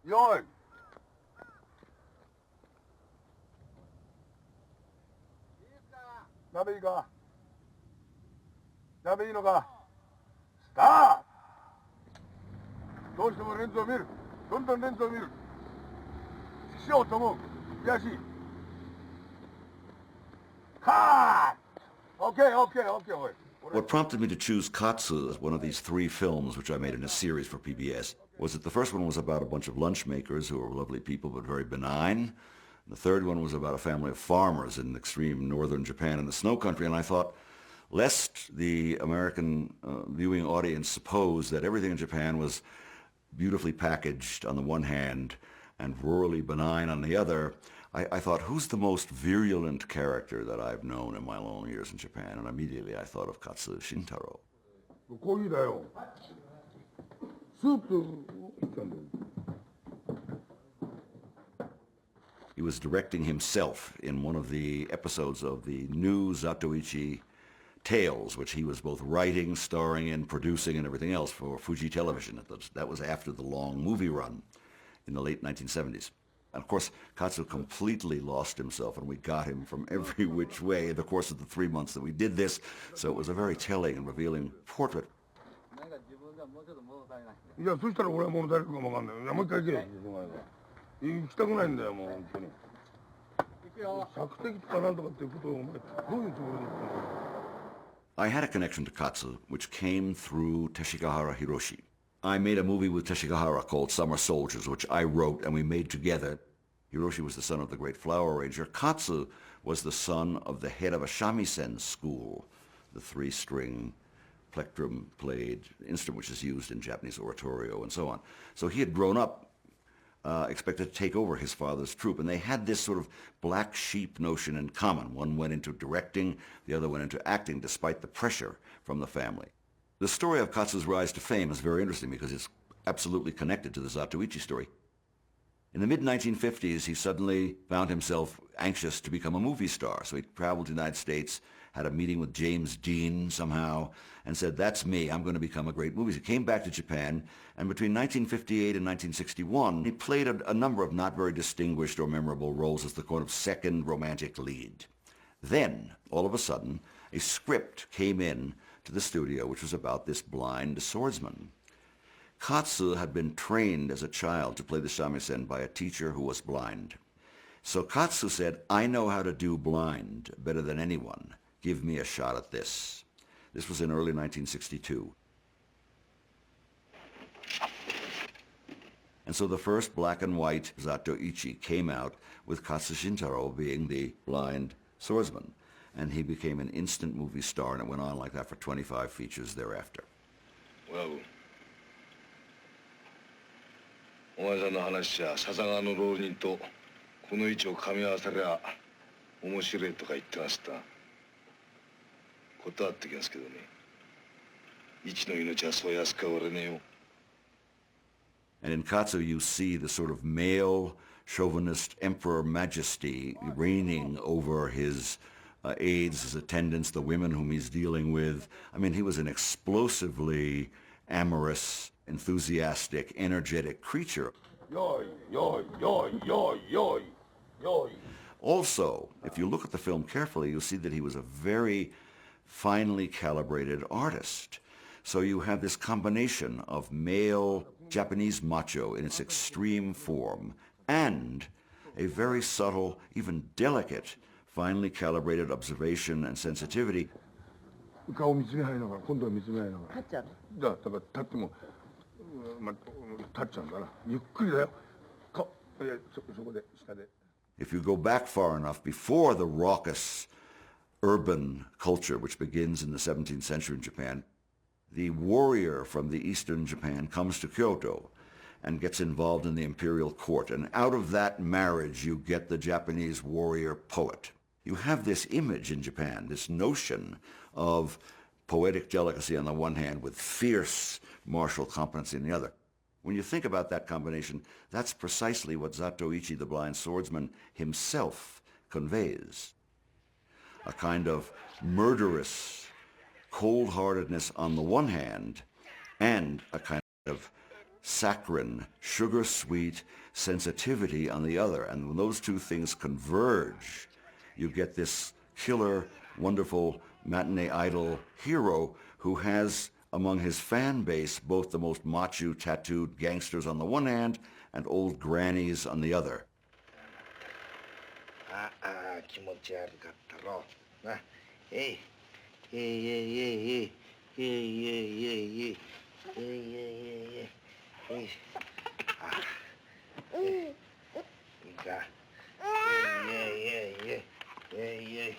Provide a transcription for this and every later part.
よい。鍋いいか。鍋いいのか。スタート。どうしてもレンズを見る。どんどんレンズを見る。しようと思う。悔しい。カーッ !OK, OK. What prompted me to choose Katsu as one of these three films, which I made in a series for PBS, was that the first one was about a bunch of lunch makers who were lovely people but very benign. The third one was about a family of farmers in extreme northern Japan in the snow country, and I thought, lest the American viewing audience suppose that everything in Japan was beautifully packaged on the one hand and rurally benign on the other, I thought, who's the most virulent character that I've known in my long years in Japan? And immediately I thought of Katsu Shintaro. コーヒーだよ。スープいったんだよ。He was directing himself in one of the episodes of the new Zatoichi Tales, which he was both writing, starring in, producing, and everything else for Fuji Television. That was after the long movie run in the late 1970s. And of course, Katsu completely lost himself, and we got him from every which way in the course of the 3 months that we did this. So it was a very telling and revealing portrait. いや、そしたら俺は物足りるかもわかんない。いや、もう一回行け。行きたくないんだよ、もう本当に。索敵とかなんとかっていうことをお前、どういうつもりで言ったの？ I had a connection to Katsu, which came through Teshigahara Hiroshi. I made a movie with Teshigahara called Summer Soldiers, which I wrote and we made together. Hiroshi was the son of the great flower arranger. Katsu was the son of the head of a shamisen school, the three-string plectrum-played instrument which is used in Japanese oratorio and so on. So he had grown up expected to take over his father's troupe, and they had this sort of black sheep notion in common. One went into directing, the other went into acting, despite the pressure from the family. The story of Katsu's rise to fame is very interesting because it's absolutely connected to the Zatoichi story. In the mid-1950s, he suddenly found himself anxious to become a movie star, so he traveled to the United States, had a meeting with James Dean somehow, and said, that's me, I'm going to become a great movie star. He came back to Japan, and between 1958 and 1961, he played a number of not very distinguished or memorable roles as the kind of second romantic lead. Then, all of a sudden, a script came in to the studio which was about this blind swordsman. Katsu had been trained as a child to play the shamisen by a teacher who was blind. So Katsu said, I know how to do blind better than anyone. Give me a shot at this. This was in early 1962. And so the first black and white Zatoichi came out with Katsu Shintaro being the blind swordsman. And he became an instant movie star, and it went on like that for 25 features thereafter. Well, お前さんの話じゃ笹川の浪人とこの位置を噛み合わせりゃ面白いとか言ってました。断ってきますけどね。一の命はそう安くは折れねえよ。And in Katsu you see the sort of male chauvinist emperor majesty reigning over his aides, his attendants, the women whom he's dealing with. I mean, he was an explosively amorous, enthusiastic, energetic creature. Also, if you look at the film carefully, you'll see that he was a very finely calibrated artist. So you have this combination of male Japanese macho in its extreme form and a very subtle, even delicate, finely calibrated observation and sensitivity. 顔見つめ合いながら、今度は見つめ合いながら。立っちゃう。だから立っても、立っちゃうんだな。ゆっくりだよ。そこで下で。If you go back far enough, before the raucous urban culture which begins in the 17th century in Japan, the warrior from the eastern Japan comes to Kyoto and gets involved in the imperial court. And out of that marriage, you get the Japanese warrior poet. You have this image in Japan, this notion of poetic delicacy on the one hand with fierce martial competency on the other. When you think about that combination, that's precisely what Zatoichi, the blind swordsman, himself conveys. A kind of murderous cold-heartedness on the one hand, and a kind of saccharine, sugar-sweet sensitivity on the other. And when those two things converge, you get this killer, wonderful matinee idol hero who has among his fan base both the most macho, tattooed gangsters on the one hand and old grannies on the other. 気持ち悪かったろう。な、えい、えいえいえいえい、えいえいえいえい、えいえいえいえい、あ、いいか。えいえいえいえ、えいえい。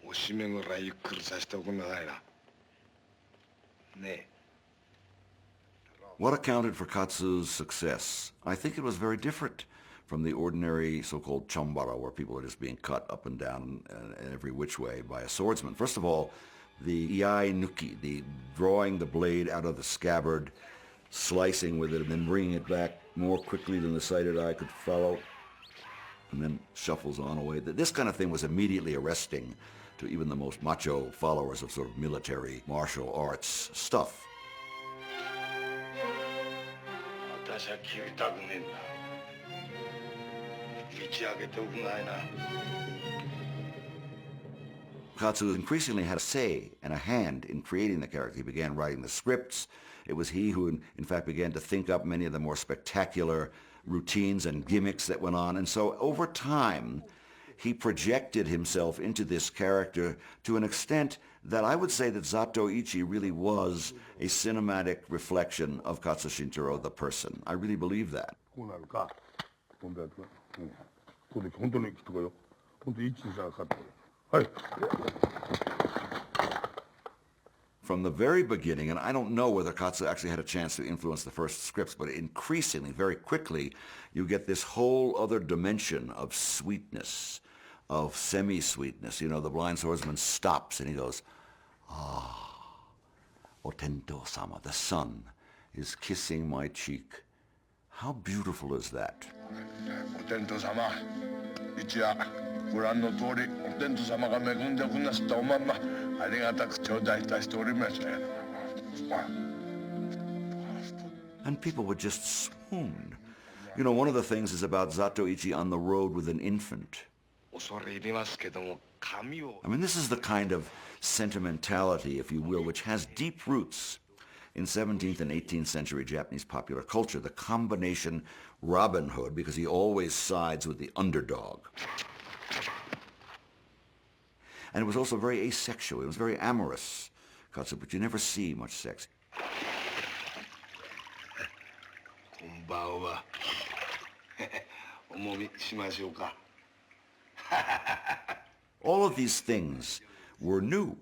おしめぐらいゆっくりさせておくんなさいな。ねえ。What accounted for Katsu's success? I think it was very different from the ordinary so-called chambara, where people are just being cut up and down and every which way by a swordsman. First of all, the iai nuki, the drawing the blade out of the scabbard, slicing with it, and then bringing it back more quickly than the sighted eye could follow, and then shuffles on away. This kind of thing was immediately arresting to even the most macho followers of sort of military martial arts stuff. 私は切りたくねえんだ。道開けておくんないな。Katsu increasingly had a say and a hand in creating the character. He began writing the scripts. It was he who, in fact, began to think up many of the more spectacular routines and gimmicks that went on. And so over time, he projected himself into this character to an extent that I would say that Zatoichi really was a cinematic reflection of Katsu Shintaro, the person. I really believe that. From the very beginning, and I don't know whether Katsu actually had a chance to influence the first scripts, but increasingly, very quickly, you get this whole other dimension of sweetness, of semi-sweetness. You know, the blind swordsman stops and he goes, "Ah, Otento-sama, the sun, is kissing my cheek. How beautiful is that?" お天道様、一夜ご覧の通りお天道様が恵んでくださったおまんまありがたく頂戴いたしております。And people would just swoon. You know, one of the things is about Zatoichi on the road with an infant. 恐れ入りますけども、髪を。I mean, this is the kind of sentimentality, if you will, which has deep roots in 17th and 18th century Japanese popular culture. The combination Robin Hood, because he always sides with the underdog. And it was also very asexual. It was very amorous, Katsu, but you never see much sex. こんばんは。おもみしましょうか。All of these things were new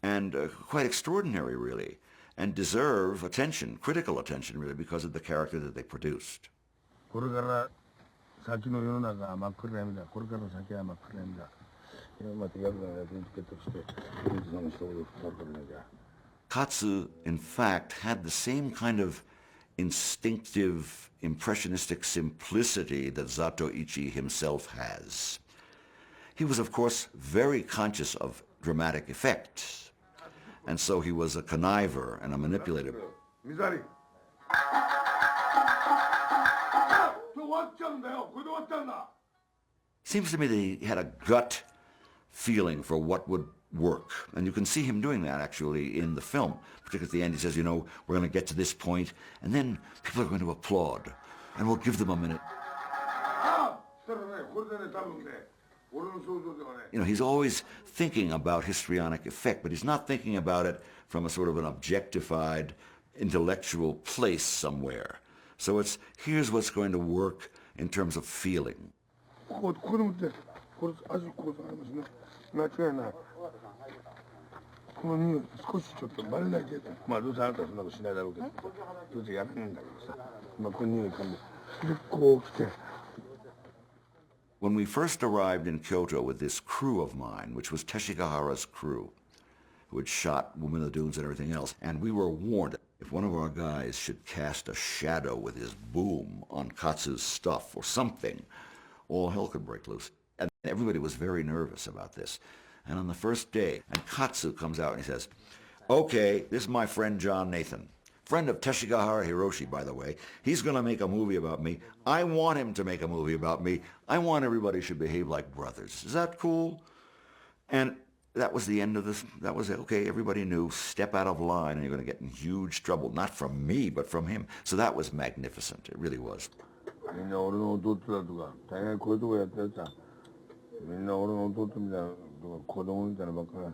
and quite extraordinary, really, and deserve attention, critical attention, really, because of the character that they produced. これから先の世の中は真っ暗闇だ。これから先は真っ暗闇だ。今までヤクザがやってるゲットして、おじさんの一言を伝わってるなきゃ。Katsu, in fact, had the same kind of instinctive, impressionistic simplicity that Zatoichi himself has. He was, of course, very conscious of dramatic effects, and so he was a conniver and a manipulator. Seems to me that he had a gut feeling for what would work, and you can see him doing that actually in the film. Particularly at the end, he says, you know, we're going to get to this point, and then people are going to applaud, and we'll give them a minute. You know, he's always thinking about histrionic effect, but he's not thinking about it from a sort of an objectified, intellectual place somewhere. So it's, here's what's going to work in terms of feeling. When we first arrived in Kyoto with this crew of mine, which was Teshigahara's crew, who had shot Woman of the Dunes and everything else, and we were warned if one of our guys should cast a shadow with his boom on Katsu's stuff or something, all hell could break loose. And everybody was very nervous about this. And on the first day, and Katsu comes out and he says, okay, this is my friend John Nathan. Friend of Teshigahara Hiroshi, by the way. He's going to make a movie about me. I want him to make a movie about me. I want everybody should behave like brothers. Is that cool? And that was the end of this. That was it. Okay, everybody knew, step out of line and you're going to get in huge trouble. Not from me, but from him. So that was magnificent. It really was. みんな俺の弟だとか、大概こういうとこやってるやつは、みんな俺の弟みたいなとか、子供みたいなばっかりだ。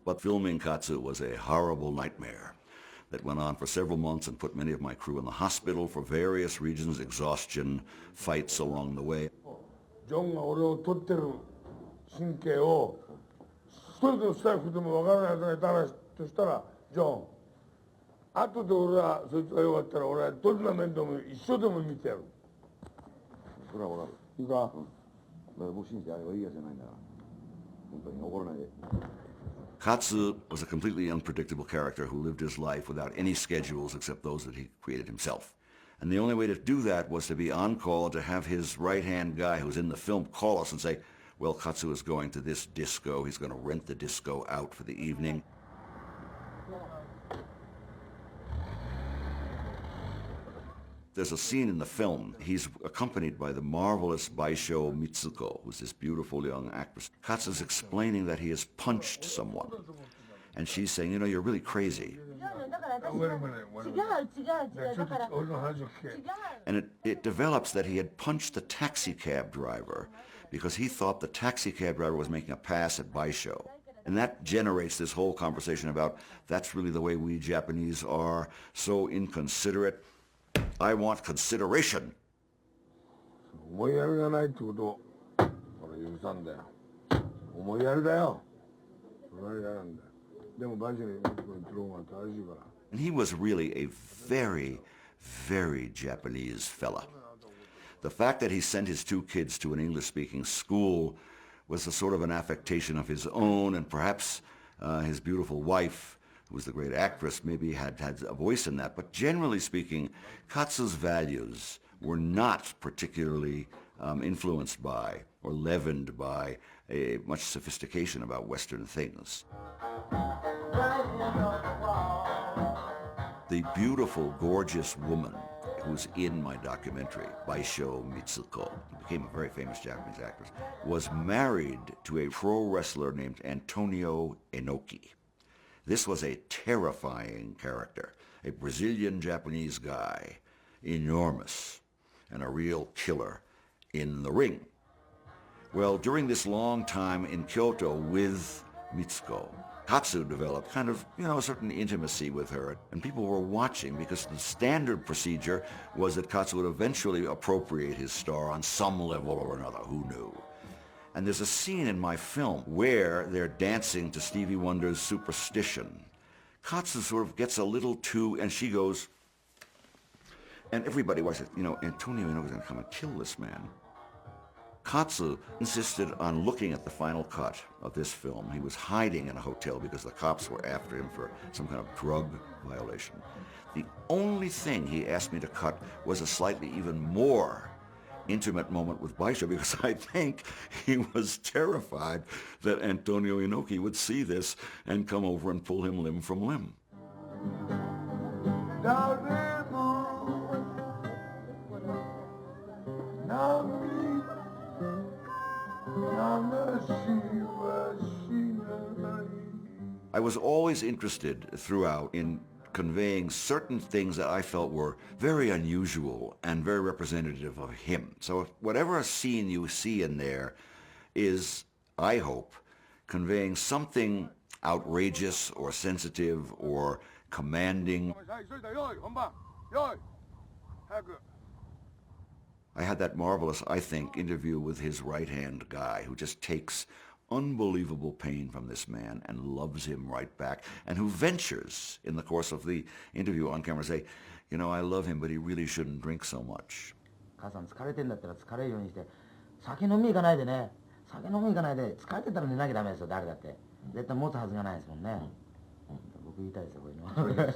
But filming Katsu was a horrible nightmare that went on for several months and put many of my crew in the hospital for various reasons, exhaustion, fights along the way. ジョンが俺を取ってる神経を一人のスタッフでもわからない奴がいたらとしたら、ジョン、後で俺はそいつが弱ったら俺はどんな面倒も一緒でも見てやる。それは俺は。いいか？僕信じてあれはいいやつじゃないんだから。本当に怒らないで。Katsu was a completely unpredictable character who lived his life without any schedules except those that he created himself. And the only way to do that was to be on call, to have his right-hand guy who's in the film call us and say, well, Katsu is going to this disco. He's going to rent the disco out for the evening. There's a scene in the film. He's accompanied by the marvelous Baisho Mitsuko, who's this beautiful young actress. Katsu's explaining that he has punched someone. And she's saying, you know, you're really crazy. And it develops that he had punched the taxi cab driver because he thought the taxi cab driver was making a pass at Baisho. And that generates this whole conversation about that's really the way we Japanese are, so inconsiderate. I want consideration. 思いやりがないってことを俺許さんだよ。思いやりだよ。それが嫌なんだよ。でもバイシに言ってる方が正しいから。And he was really a very, very Japanese fella. The fact that he sent his two kids to an English-speaking school was a sort of an affectation of his own, and perhaps his beautiful wife, who was the great actress, maybe had a voice in that. But generally speaking, Katsu's values were not particularly influenced by or leavened by a much sophistication about Western things. The beautiful, gorgeous woman who's in my documentary, Baisho Mitsuko, who became a very famous Japanese actress, was married to a pro wrestler named Antonio Inoki. This was a terrifying character, a Brazilian-Japanese guy, enormous, and a real killer in the ring. Well, during this long time in Kyoto with Mitsuko, Katsu developed kind of, a certain intimacy with her, and people were watching because the standard procedure was that Katsu would eventually appropriate his star on some level or another, who knew? And there's a scene in my film where they're dancing to Stevie Wonder's Superstition. Katsu sort of gets a little too, and she goes, and everybody was, Antonio Inoki's going to come and kill this man. Katsu insisted on looking at the final cut of this film. He was hiding in a hotel because the cops were after him for some kind of drug violation. The only thing he asked me to cut was a slightly even more intimate moment with Baisho because I think he was terrified that Antonio Inoki would see this and come over and pull him limb from limb. I was always interested throughout in conveying certain things that I felt were very unusual and very representative of him. So whatever scene you see in there is, I hope, conveying something outrageous or sensitive or commanding. I had that marvelous, I think, interview with his right-hand guy who just takes unbelievable pain from this man and loves him right back, and who ventures in the course of the interview on camera say, I love him, but he really shouldn't drink so much. 母さん疲れてんだったら疲れるようにして酒飲み行かないでね酒飲み行かないで疲れてたら寝なきゃダメですよ誰だって絶対持つはずがないですもんね、僕言いたいですよこういうの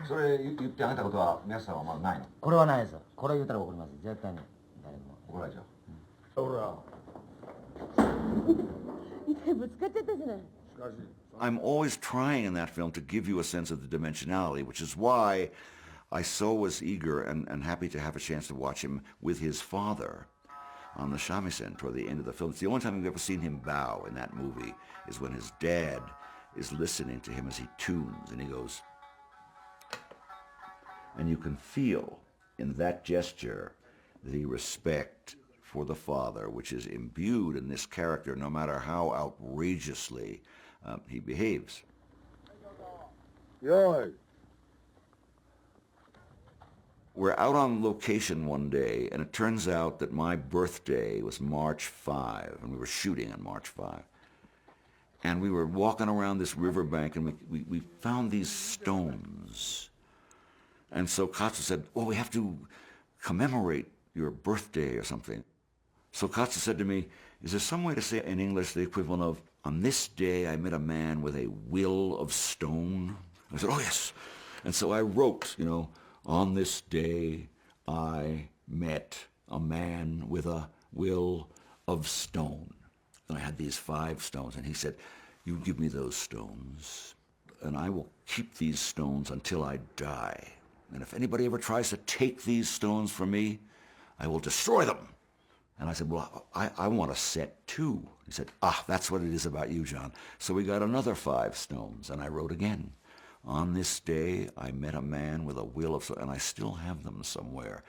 それ言ってあげたことは皆さんはまだないのこれはないですよこれ言ったら怒ります絶対に怒られちゃう。 오라. 一回ぶつかっちゃったじゃない。 I'm always trying in that film to give you a sense of the dimensionality, which is why I so was eager and happy to have a chance to watch him with his father on the shamisen toward the end of the film. It's the only time we've ever seen him bow in that movie is when his dad is listening to him as he tunes, and he goes, and you can feel in that gesture the respect for the father, which is imbued in this character no matter how outrageously he behaves. 야, We're out on location one day, and it turns out that my birthday was March 5, and we were shooting on March 5. And we were walking around this riverbank, and we found these stones. And so Katsu said, well, we have to commemorate your birthday or something. So Katsu said to me, is there some way to say in English the equivalent of, on this day I met a man with a will of stone? I said, oh, yes. And so I wrote, on this day I met a man with a will of stone. And I had these 5 stones, and he said, you give me those stones, and I will keep these stones until I die. And if anybody ever tries to take these stones from me, I will destroy them. And I said, well, I want a set too. He said, that's what it is about you, John. So we got another 5 stones, and I wrote again. On this day, I met a man with a will of, and I still have them somewhere.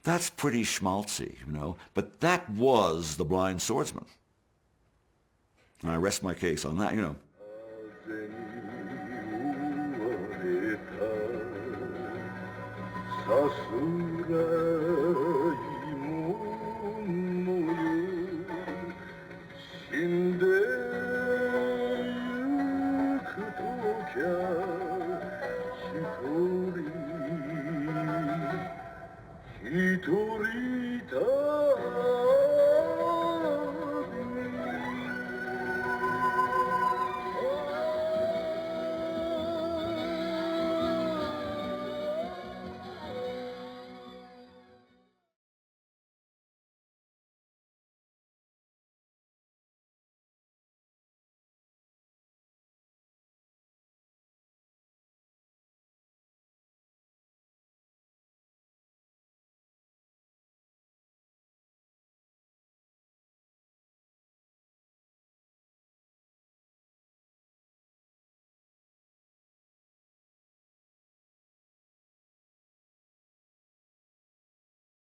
That's pretty schmaltzy, but that was The Blind Swordsman. And I rest my case on that,